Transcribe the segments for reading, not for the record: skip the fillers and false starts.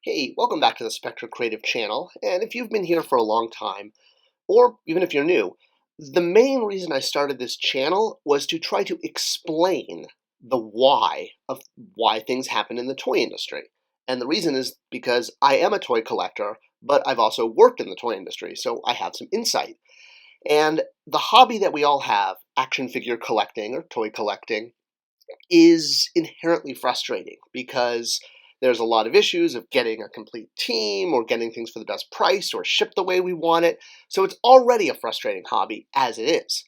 Hey, welcome back to the Spector Creative channel. And if you've been here for a long time, or even if you're new, the main reason I started this channel was to try to explain the why of why things happen in the toy industry. And the reason is because I am a toy collector, but I've also worked in the toy industry, so I have some insight. And the hobby that we all have, action figure collecting or toy collecting, is inherently frustrating because there's a lot of issues of getting a complete team or getting things for the best price or shipped the way we want it. So it's already a frustrating hobby as it is.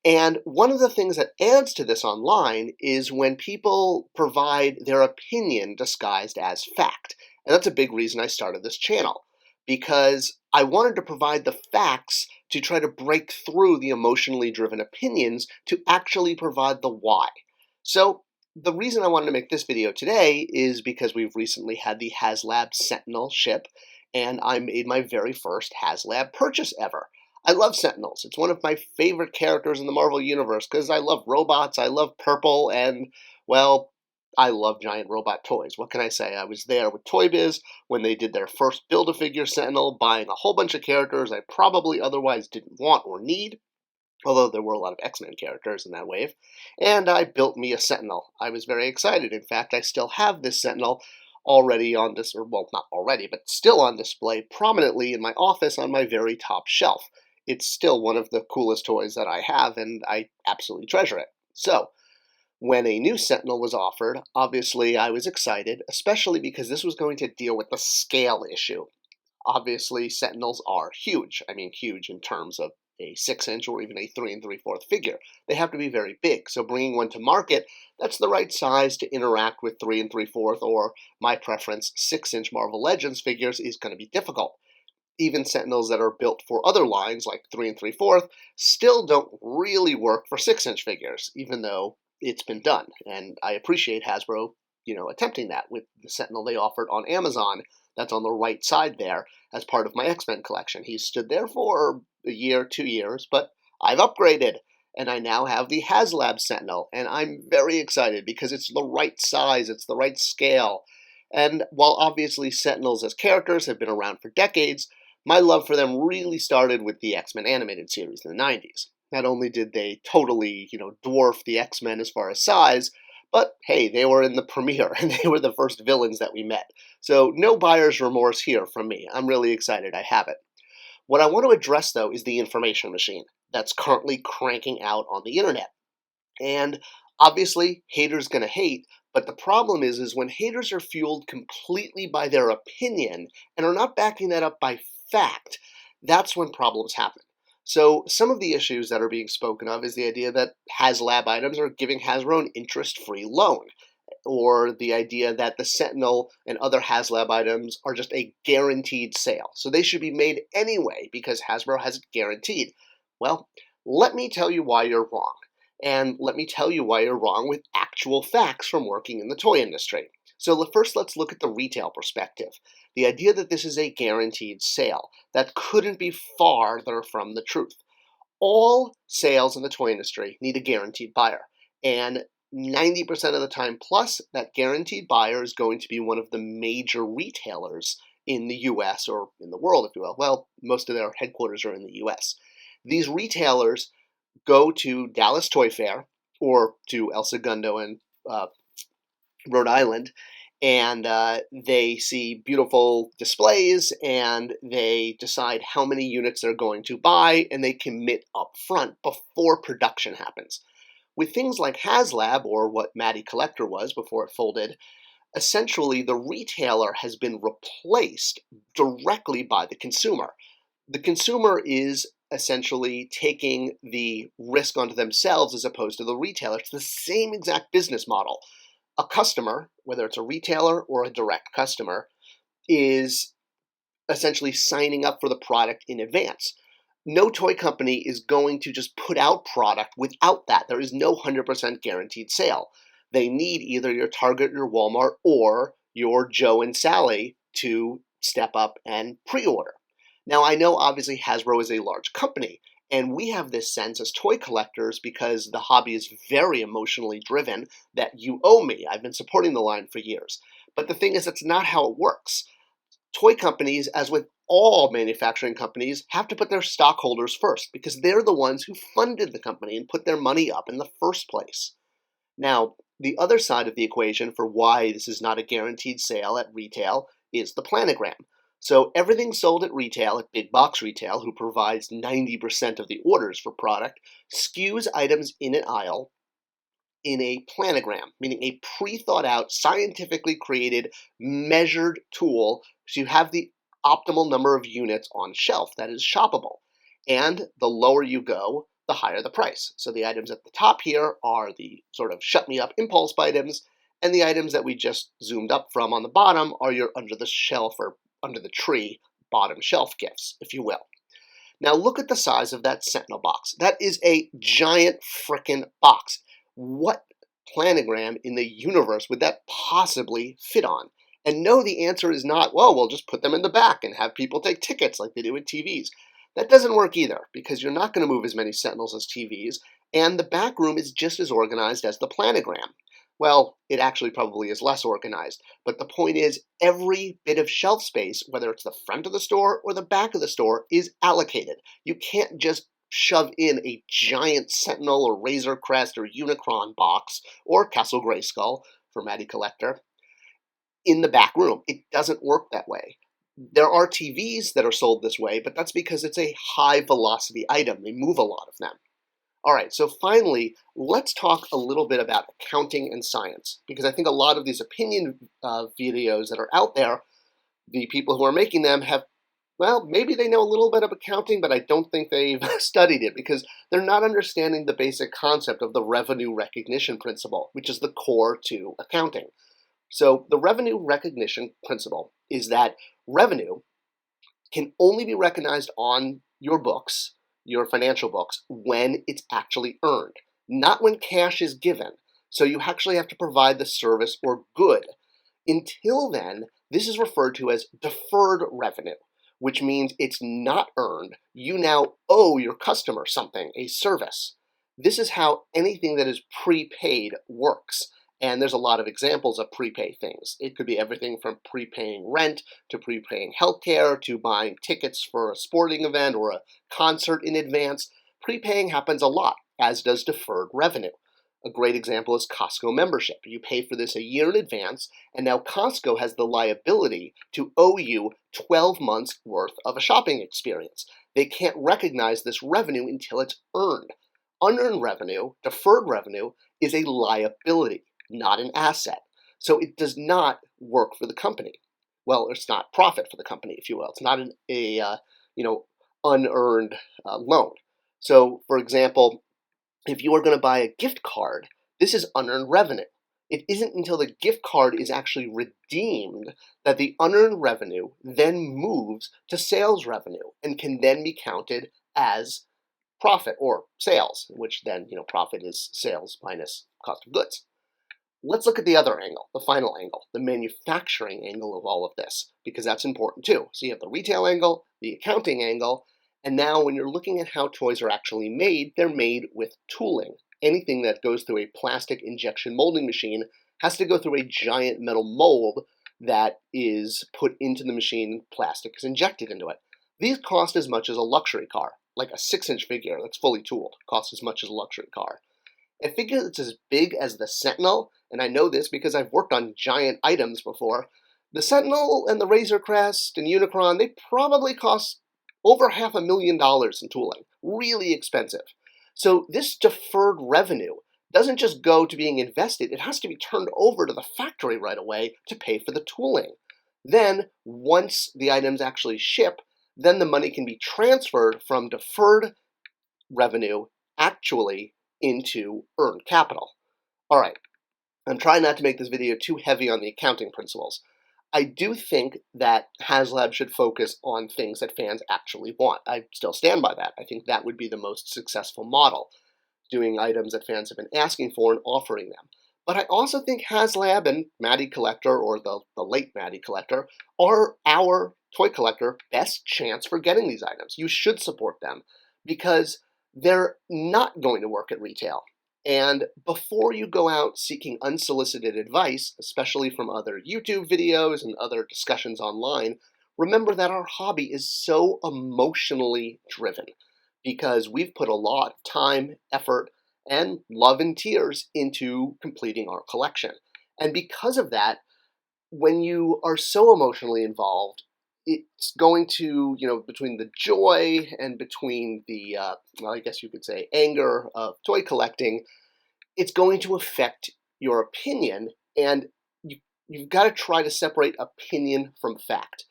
And one of the things that adds to this online is when people provide their opinion disguised as fact. And that's a big reason I started this channel, because I wanted to provide the facts to try to break through the emotionally driven opinions to actually provide the why. So the reason I wanted to make this video today is because we've recently had the Haslab Sentinel ship, and I made my very first Haslab purchase ever. I love Sentinels. It's one of my favorite characters in the Marvel Universe because I love robots, I love purple, and, well, I love giant robot toys. What can I say? I was there with Toy Biz when they did their first Build-A-Figure Sentinel, buying a whole bunch of characters I probably otherwise didn't want or need, although there were a lot of X-Men characters in that wave, and I built me a Sentinel. I was very excited. In fact, I still have this Sentinel already on this, or well, not already, but still on display prominently in my office on my very top shelf. It's still one of the coolest toys that I have, and I absolutely treasure it. So, when a new Sentinel was offered, obviously I was excited, especially because this was going to deal with the scale issue. Obviously, Sentinels are huge. I mean, huge in terms of a 6-inch or even a 3 3/4 figure. They have to be very big. So bringing one to market, that's the right size to interact with 3 3/4 or my preference 6-inch Marvel Legends figures is going to be difficult. Even Sentinels that are built for other lines like 3 3/4 still don't really work for 6-inch figures, even though it's been done. And I appreciate Hasbro, attempting that with the Sentinel they offered on Amazon. That's on the right side there as part of my X-Men collection. He's stood there for a year, 2 years, but I've upgraded, and I now have the Haslab Sentinel, and I'm very excited because it's the right size, it's the right scale. And while obviously Sentinels as characters have been around for decades, my love for them really started with the X-Men animated series in the 90s. Not only did they totally, dwarf the X-Men as far as size, but hey, they were in the premiere, and they were the first villains that we met. So no buyer's remorse here from me. I'm really excited I have it. What I want to address, though, is the information machine that's currently cranking out on the internet. And obviously, haters gonna hate, but the problem is when haters are fueled completely by their opinion and are not backing that up by fact, that's when problems happen. So some of the issues that are being spoken of is the idea that HasLab items are giving Hasbro an interest-free loan, or the idea that the Sentinel and other HasLab items are just a guaranteed sale. So they should be made anyway because Hasbro has it guaranteed. Well, let me tell you why you're wrong. And let me tell you why you're wrong with actual facts from working in the toy industry. So first, let's look at the retail perspective. The idea that this is a guaranteed sale, that couldn't be farther from the truth. All sales in the toy industry need a guaranteed buyer. And 90% of the time plus, that guaranteed buyer is going to be one of the major retailers in the US, or in the world, if you will. Well, most of their headquarters are in the US. These retailers go to Dallas Toy Fair or to El Segundo in Rhode Island, and they see beautiful displays, and they decide how many units they're going to buy, and they commit up front before production happens. With things like HasLab, or what Matty Collector was before it folded, essentially the retailer has been replaced directly by the consumer. The consumer is essentially taking the risk onto themselves as opposed to the retailer. It's the same exact business model. A customer, whether it's a retailer or a direct customer, is essentially signing up for the product in advance. No toy company is going to just put out product without that. There is no 100% guaranteed sale. They need either your Target, your Walmart, or your Joe and Sally to step up and pre-order. Now, I know obviously Hasbro is a large company, and we have this sense as toy collectors, because the hobby is very emotionally driven, that you owe me. I've been supporting the line for years. But the thing is, that's not how it works. Toy companies, as with all manufacturing companies, have to put their stockholders first because they're the ones who funded the company and put their money up in the first place. Now, the other side of the equation for why this is not a guaranteed sale at retail is the planogram. So everything sold at retail, at big box retail, who provides 90% of the orders for product, skews items in an aisle in a planogram, meaning a pre-thought out, scientifically created, measured tool so you have the optimal number of units on shelf that is shoppable. And the lower you go, the higher the price. So the items at the top here are the sort of shut me up impulse items, and the items that we just zoomed up from on the bottom are your under the shelf or under the tree bottom shelf gifts, if you will. Now look at the size of that Sentinel box. That is a giant frickin' box. What planogram in the universe would that possibly fit on? And no, the answer is not, well, we'll just put them in the back and have people take tickets like they do with TVs. That doesn't work either, because you're not going to move as many Sentinels as TVs, and the back room is just as organized as the planogram. Well, it actually probably is less organized, but the point is every bit of shelf space, whether it's the front of the store or the back of the store, is allocated. You can't just shove in a giant Sentinel or Razer Crest or Unicron box or Castle Grayskull for Maddie Collector in the back room. It doesn't work that way. There are TVs that are sold this way, but that's because it's a high velocity item. They move a lot of them. All right, so finally, let's talk a little bit about accounting and science, because I think a lot of these opinion videos that are out there, the people who are making them have, well, maybe they know a little bit of accounting, but I don't think they've studied it because they're not understanding the basic concept of the revenue recognition principle, which is the core to accounting. So the revenue recognition principle is that revenue can only be recognized on your books, your financial books, when it's actually earned, not when cash is given. So you actually have to provide the service or good. Until then, this is referred to as deferred revenue, which means it's not earned. You now owe your customer something, a service. This is how anything that is prepaid works. And there's a lot of examples of prepay things. It could be everything from prepaying rent to prepaying healthcare to buying tickets for a sporting event or a concert in advance. Prepaying happens a lot, as does deferred revenue. A great example is Costco membership. You pay for this a year in advance, and now Costco has the liability to owe you 12 months worth of a shopping experience. They can't recognize this revenue until it's earned. Unearned revenue, deferred revenue, is a liability, not an asset. So it does not work for the company. Well, it's not profit for the company, if you will. It's not unearned loan. So, for example, if you are going to buy a gift card, this is unearned revenue. It isn't until the gift card is actually redeemed that the unearned revenue then moves to sales revenue and can then be counted as profit or sales, which then, profit is sales minus cost of goods. Let's look at the other angle, the final angle, the manufacturing angle of all of this, because that's important too. So you have the retail angle, the accounting angle, and now when you're looking at how toys are actually made, they're made with tooling. Anything that goes through a plastic injection molding machine has to go through a giant metal mold that is put into the machine, plastic is injected into it. These cost as much as a luxury car, like a 6-inch figure that's fully tooled, costs as much as a luxury car. A figure that's as big as the Sentinel, and I know this because I've worked on giant items before, the Sentinel and the Razer Crest and Unicron, they probably cost over $500,000 in tooling. Really expensive. So this deferred revenue doesn't just go to being invested, it has to be turned over to the factory right away to pay for the tooling. Then, once the items actually ship, then the money can be transferred from deferred revenue actually into earned capital. All right, I'm trying not to make this video too heavy on the accounting principles. I do think that Haslab should focus on things that fans actually want. I still stand by that. I think that would be the most successful model, doing items that fans have been asking for and offering them. But I also think Haslab and Maddie Collector, or the late Maddie Collector, are our toy collector best chance for getting these items. You should support them because they're not going to work at retail. And before you go out seeking unsolicited advice, especially from other YouTube videos and other discussions online, remember that our hobby is so emotionally driven because we've put a lot of time, effort, and love and tears into completing our collection. And because of that, when you are so emotionally involved, it's going to, between the joy and between the, well, I guess you could say anger of toy collecting, it's going to affect your opinion. And you've got to try to separate opinion from fact,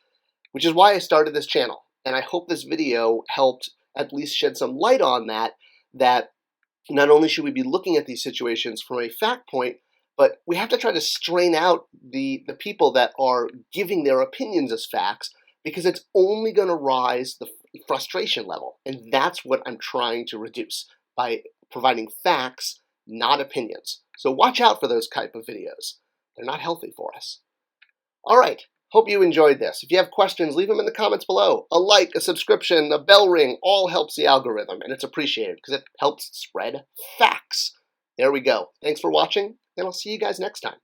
which is why I started this channel. And I hope this video helped at least shed some light on that not only should we be looking at these situations from a fact point, but we have to try to strain out the people that are giving their opinions as facts, because it's only going to rise the frustration level. And that's what I'm trying to reduce by providing facts, not opinions. So watch out for those type of videos. They're not healthy for us. All right. Hope you enjoyed this. If you have questions, leave them in the comments below. A like, a subscription, a bell ring, all helps the algorithm, and it's appreciated because it helps spread facts. There we go. Thanks for watching, and I'll see you guys next time.